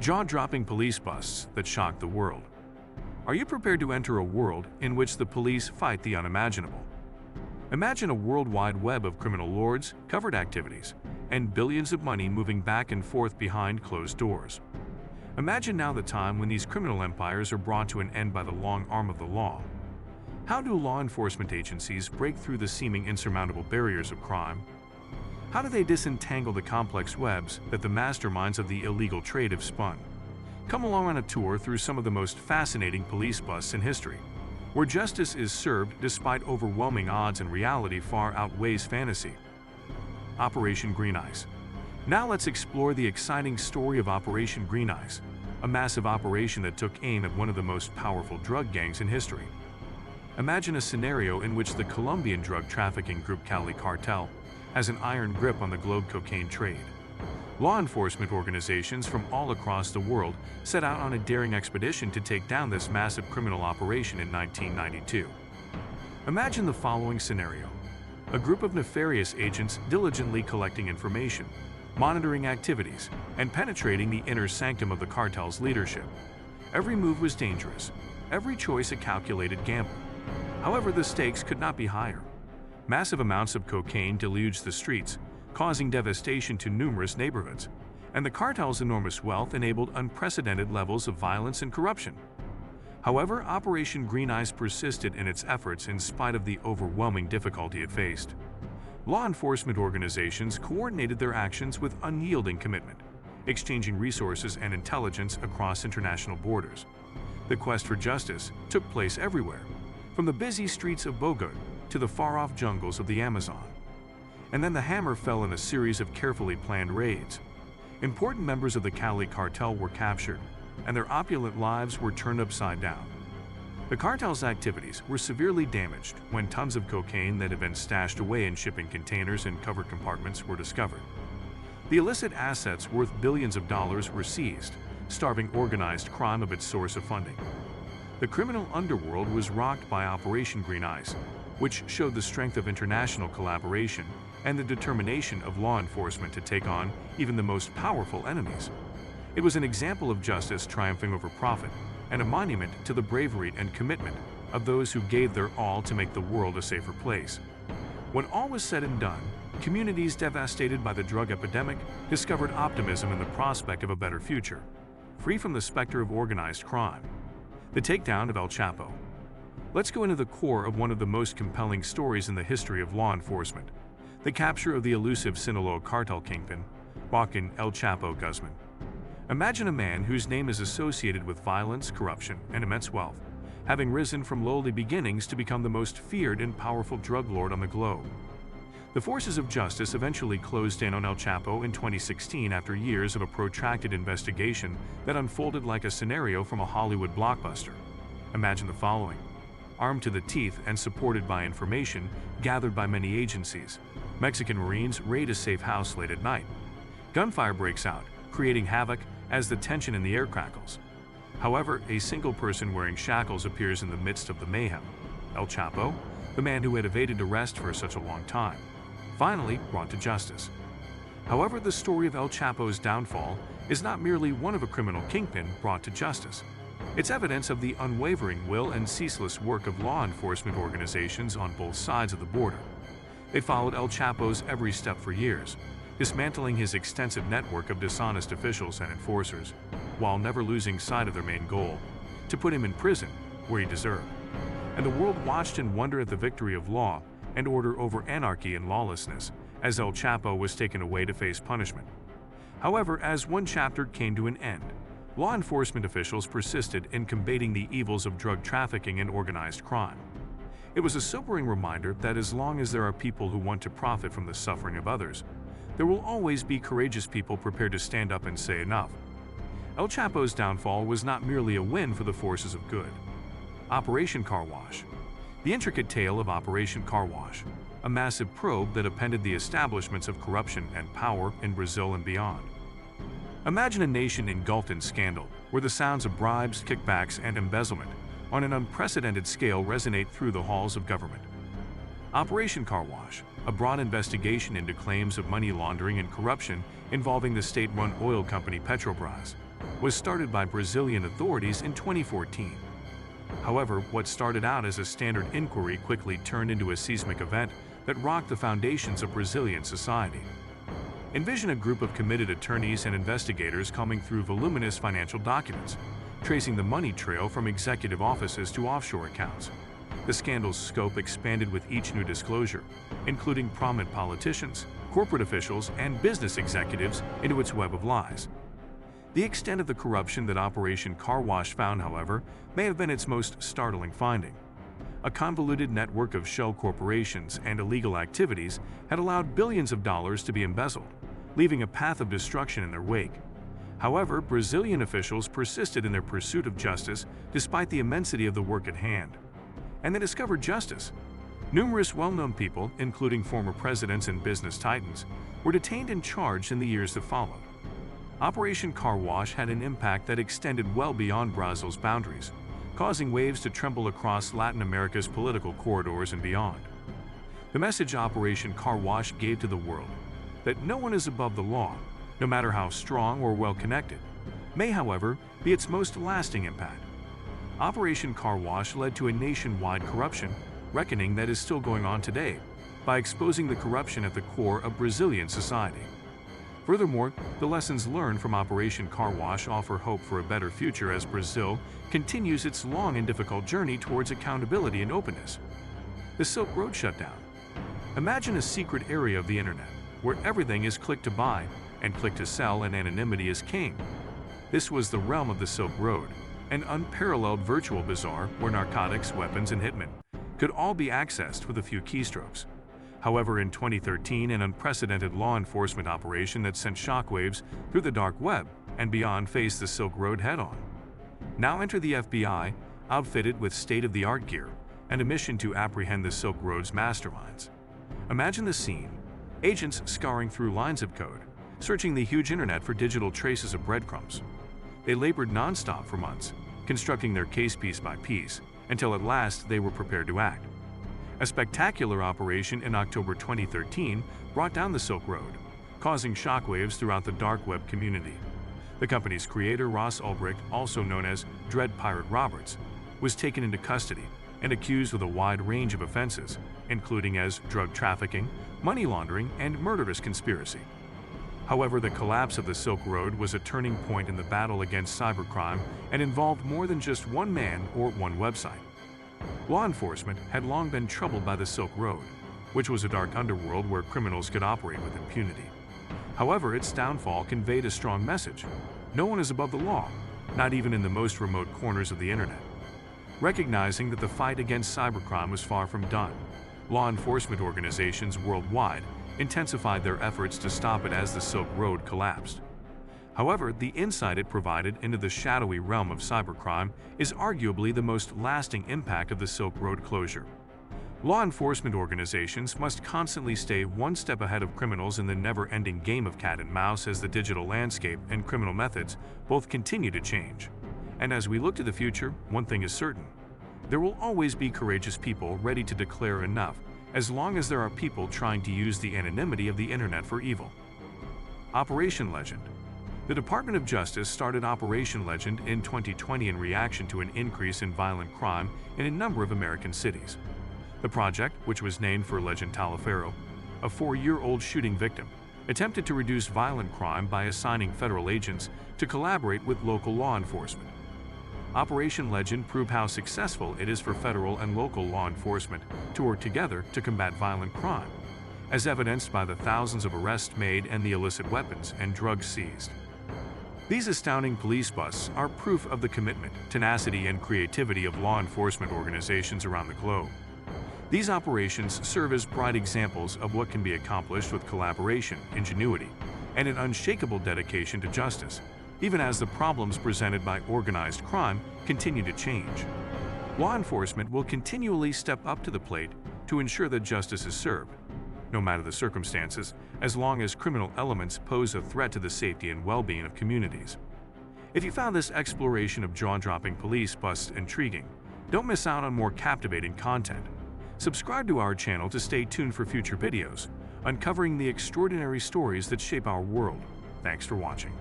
Jaw-dropping police busts that shock the world. Are you prepared to enter a world in which the police fight the unimaginable? Imagine a worldwide web of criminal lords, covert activities, and billions of money moving back and forth behind closed doors. Imagine now the time when these criminal empires are brought to an end by the long arm of the law. How do law enforcement agencies break through the seeming insurmountable barriers of crime? How do they disentangle the complex webs that the masterminds of the illegal trade have spun? Come along on a tour through some of the most fascinating police busts in history, where justice is served despite overwhelming odds and reality far outweighs fantasy. Operation Green Eyes. Now let's explore the exciting story of Operation Green Eyes, a massive operation that took aim at one of the most powerful drug gangs in history. Imagine a scenario in which the Colombian drug trafficking group Cali Cartel has an iron grip on the globe cocaine trade. Law enforcement organizations from all across the world set out on a daring expedition to take down this massive criminal operation in 1992. Imagine the following scenario. A group of nefarious agents diligently collecting information, monitoring activities, and penetrating the inner sanctum of the cartel's leadership. Every move was dangerous, every choice a calculated gamble. However, the stakes could not be higher. Massive amounts of cocaine deluged the streets, causing devastation to numerous neighborhoods, and the cartel's enormous wealth enabled unprecedented levels of violence and corruption. However, Operation Green Eyes persisted in its efforts in spite of the overwhelming difficulty it faced. Law enforcement organizations coordinated their actions with unyielding commitment, exchanging resources and intelligence across international borders. The quest for justice took place everywhere, from the busy streets of Bogota to the far-off jungles of the Amazon. And then the hammer fell in a series of carefully planned raids. Important members of the Cali cartel were captured, and their opulent lives were turned upside down. The cartel's activities were severely damaged when tons of cocaine that had been stashed away in shipping containers and covered compartments were discovered. The illicit assets worth billions of dollars were seized, starving organized crime of its source of funding. The criminal underworld was rocked by Operation Green Eyes, which showed the strength of international collaboration and the determination of law enforcement to take on even the most powerful enemies. It was an example of justice triumphing over profit, and a monument to the bravery and commitment of those who gave their all to make the world a safer place. When all was said and done, communities devastated by the drug epidemic discovered optimism in the prospect of a better future, free from the specter of organized crime. The takedown of El Chapo. Let's go into the core of one of the most compelling stories in the history of law enforcement, the capture of the elusive Sinaloa cartel kingpin, Joaquin El Chapo Guzman. Imagine a man whose name is associated with violence, corruption, and immense wealth, having risen from lowly beginnings to become the most feared and powerful drug lord on the globe. The forces of justice eventually closed in on El Chapo in 2016 after years of a protracted investigation that unfolded like a scenario from a Hollywood blockbuster. Imagine the following. Armed to the teeth and supported by information gathered by many agencies, Mexican Marines raid a safe house late at night. Gunfire breaks out, creating havoc as the tension in the air crackles. However, a single person wearing shackles appears in the midst of the mayhem. El Chapo, the man who had evaded arrest for such a long time, finally brought to justice. However, the story of El Chapo's downfall is not merely one of a criminal kingpin brought to justice. It's evidence of the unwavering will and ceaseless work of law enforcement organizations on both sides of the border. They followed El Chapo's every step for years, dismantling his extensive network of dishonest officials and enforcers, while never losing sight of their main goal, to put him in prison where he deserved. And the world watched in wonder at the victory of law and order over anarchy and lawlessness, as El Chapo was taken away to face punishment. However, as one chapter came to an end, law enforcement officials persisted in combating the evils of drug trafficking and organized crime. It was a sobering reminder that as long as there are people who want to profit from the suffering of others, there will always be courageous people prepared to stand up and say enough. El Chapo's downfall was not merely a win for the forces of good. Operation Car Wash. The intricate tale of Operation Car Wash, a massive probe that appended the establishments of corruption and power in Brazil and beyond. Imagine a nation engulfed in scandal, where the sounds of bribes, kickbacks, and embezzlement on an unprecedented scale resonate through the halls of government. Operation Car Wash, a broad investigation into claims of money laundering and corruption involving the state-run oil company Petrobras. was started by Brazilian authorities in 2014. However, what started out as a standard inquiry quickly turned into a seismic event that rocked the foundations of Brazilian society. Envision a group of committed attorneys and investigators combing through voluminous financial documents, tracing the money trail from executive offices to offshore accounts. The scandal's scope expanded with each new disclosure, including prominent politicians, corporate officials, and business executives into its web of lies. The extent of the corruption that Operation Car Wash found, however, may have been its most startling finding. A convoluted network of shell corporations and illegal activities had allowed billions of dollars to be embezzled, leaving a path of destruction in their wake. However, Brazilian officials persisted in their pursuit of justice despite the immensity of the work at hand. And they discovered justice. Numerous well-known people, including former presidents and business titans, were detained and charged in the years that followed. Operation Car Wash had an impact that extended well beyond Brazil's boundaries, causing waves to tremble across Latin America's political corridors and beyond. The message Operation Car Wash gave to the world, that no one is above the law, no matter how strong or well-connected, may, however, be its most lasting impact. Operation Car Wash led to a nationwide corruption reckoning that is still going on today by exposing the corruption at the core of Brazilian society. Furthermore, the lessons learned from Operation Car Wash offer hope for a better future as Brazil continues its long and difficult journey towards accountability and openness. The Silk Road shutdown. Imagine a secret area of the internet where everything is click to buy and click to sell and anonymity is king. This was the realm of the Silk Road, an unparalleled virtual bazaar where narcotics, weapons, and hitmen could all be accessed with a few keystrokes. However, in 2013, an unprecedented law enforcement operation that sent shockwaves through the dark web and beyond faced the Silk Road head-on. Now enter the FBI, outfitted with state-of-the-art gear and a mission to apprehend the Silk Road's masterminds. Imagine the scene: agents scouring through lines of code, searching the huge internet for digital traces of breadcrumbs. They labored non-stop for months, constructing their case piece by piece, until at last they were prepared to act. A spectacular operation in October 2013 brought down the Silk Road, causing shockwaves throughout the dark web community. The company's creator, Ross Ulbricht, also known as Dread Pirate Roberts, was taken into custody and accused of a wide range of offenses, including as drug trafficking, money laundering, and murderous conspiracy. However, the collapse of the Silk Road was a turning point in the battle against cybercrime and involved more than just one man or one website. Law enforcement had long been troubled by the Silk Road, which was a dark underworld where criminals could operate with impunity. However, its downfall conveyed a strong message: no one is above the law, not even in the most remote corners of the internet. Recognizing that the fight against cybercrime was far from done, law enforcement organizations worldwide intensified their efforts to stop it as the Silk Road collapsed. However, the insight it provided into the shadowy realm of cybercrime is arguably the most lasting impact of the Silk Road closure. Law enforcement organizations must constantly stay one step ahead of criminals in the never-ending game of cat and mouse as the digital landscape and criminal methods both continue to change. And as we look to the future, one thing is certain: there will always be courageous people ready to declare enough, as long as there are people trying to use the anonymity of the internet for evil. Operation Legend. The Department of Justice started Operation Legend in 2020 in reaction to an increase in violent crime in a number of American cities. The project, which was named for Legend Taliaferro, a 4-year-old shooting victim, attempted to reduce violent crime by assigning federal agents to collaborate with local law enforcement. Operation Legend proved how successful it is for federal and local law enforcement to work together to combat violent crime, as evidenced by the thousands of arrests made and the illicit weapons and drugs seized. These astounding police busts are proof of the commitment, tenacity, and creativity of law enforcement organizations around the globe. These operations serve as bright examples of what can be accomplished with collaboration, ingenuity, and an unshakable dedication to justice, even as the problems presented by organized crime continue to change. Law enforcement will continually step up to the plate to ensure that justice is served, no matter the circumstances, as long as criminal elements pose a threat to the safety and well-being of communities. If you found this exploration of jaw-dropping police busts intriguing, don't miss out on more captivating content. Subscribe to our channel to stay tuned for future videos, uncovering the extraordinary stories that shape our world. Thanks for watching.